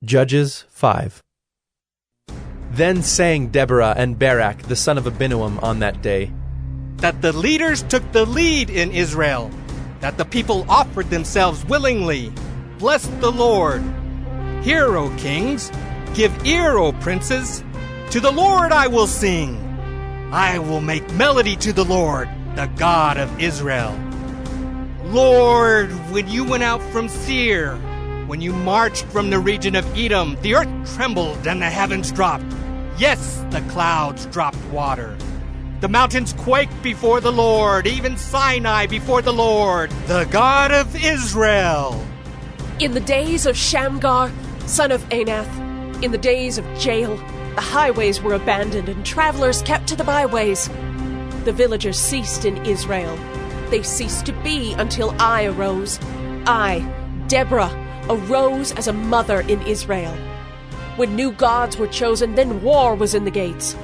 Judges 5. Then sang Deborah and Barak the son of Abinoam on that day, that the leaders took the lead in Israel, that the people offered themselves willingly. Bless the Lord. Hear, O kings, give ear, O princes. To the Lord I will sing. I will make melody to the Lord, the God of Israel. Lord, when you went out from Seir, when you marched from the region of Edom, the earth trembled and the heavens dropped. Yes, the clouds dropped water. The mountains quaked before the Lord, even Sinai before the Lord, the God of Israel. In the days of Shamgar, son of Anath, in the days of Jael, the highways were abandoned and travelers kept to the byways. The villagers ceased in Israel. They ceased to be until I arose. I, Deborah, arose as a mother in Israel. When new gods were chosen, then war was in the gates.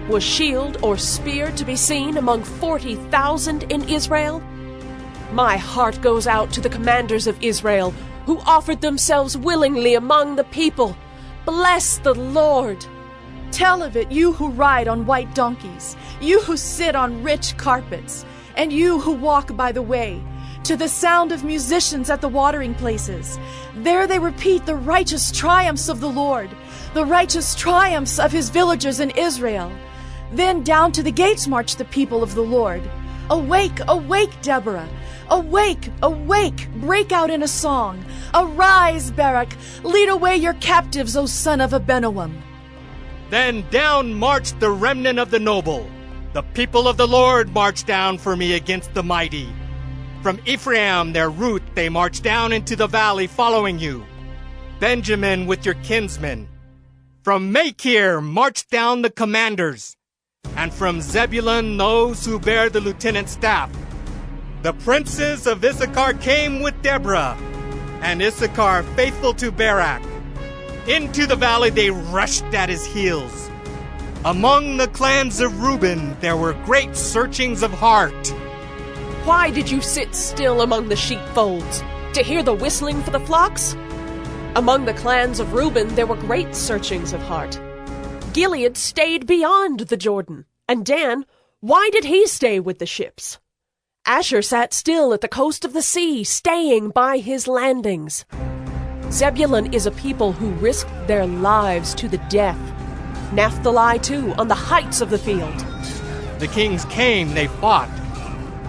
Was shield or spear to be seen among 40,000 in Israel? My heart goes out to the commanders of Israel, who offered themselves willingly among the people. Bless the Lord. Tell of it, you who ride on white donkeys, you who sit on rich carpets, and you who walk by the way, to the sound of musicians at the watering places. There they repeat the righteous triumphs of the Lord, the righteous triumphs of his villagers in Israel. Then down to the gates march the people of the Lord. Awake, awake, Deborah! Awake, awake! Break out in a song. Arise, Barak! Lead away your captives, O son of Abinoam! Then down marched the remnant of the noble. The people of the Lord marched down for me against the mighty. From Ephraim, their root, they marched down into the valley following you. Benjamin with your kinsmen. From Machir marched down the commanders. And from Zebulun those who bear the lieutenant's staff. The princes of Issachar came with Deborah, and Issachar faithful to Barak. Into the valley they rushed at his heels. Among the clans of Reuben there were great searchings of heart. Why did you sit still among the sheepfolds? To hear the whistling for the flocks? Among the clans of Reuben there were great searchings of heart. Gilead stayed beyond the Jordan, and Dan, why did he stay with the ships? Asher sat still at the coast of the sea, staying by his landings. Zebulun is a people who risked their lives to the death. Naphtali, too, on the heights of the field. The kings came, they fought.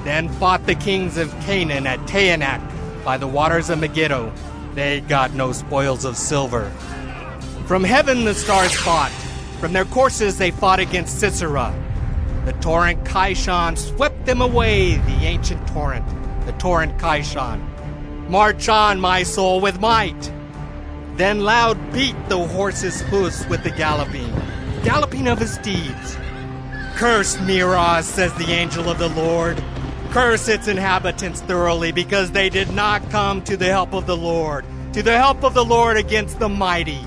Then fought the kings of Canaan at Taanach by the waters of Megiddo. They got no spoils of silver. From heaven the stars fought. From their courses they fought against Sisera. The torrent Kishon swept them away, the ancient torrent, the torrent Kishon. March on, my soul, with might. Then loud beat the horse's hoofs with the galloping of his steeds. Curse Meroz, says the angel of the Lord. Curse its inhabitants thoroughly, because they did not come to the help of the Lord against the mighty.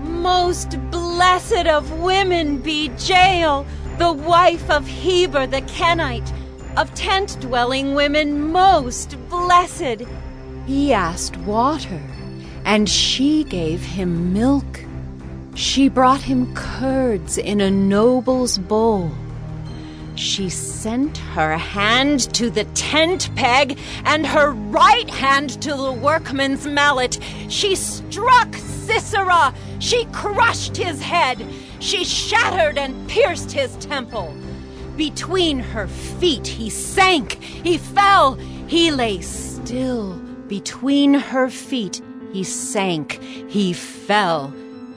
Most blessed of women be Jael, the wife of Heber the Kenite. Of tent-dwelling women most blessed. He asked water, and she gave him milk. She brought him curds in a noble's bowl. She sent her hand to the tent peg and her right hand to the workman's mallet. She struck Sisera. She crushed his head. She shattered and pierced his temple. Between her feet he sank. He fell. He lay still. Between her feet he sank. He fell.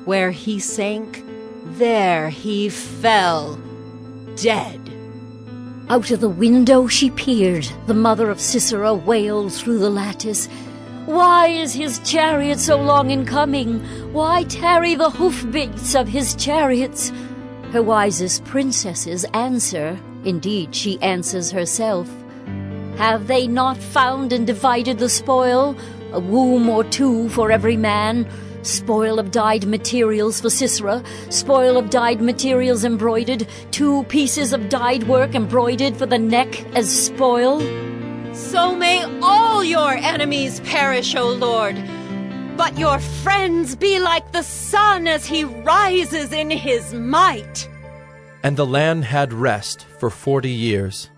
Where he sank, there he fell, dead. Out of the window she peered. The mother of Sisera wailed through the lattice. Why is his chariot so long in coming? Why tarry the hoofbeats of his chariots? Her wisest princesses answer. Indeed, she answers herself. Have they not found and divided the spoil? A womb or two for every man. Spoil of dyed materials for Sisera, spoil of dyed materials embroidered, 2 pieces of dyed work embroidered for the neck as spoil. So may all your enemies perish, O Lord. but your friends be like the sun as he rises in his might. And the land had rest for 40 years.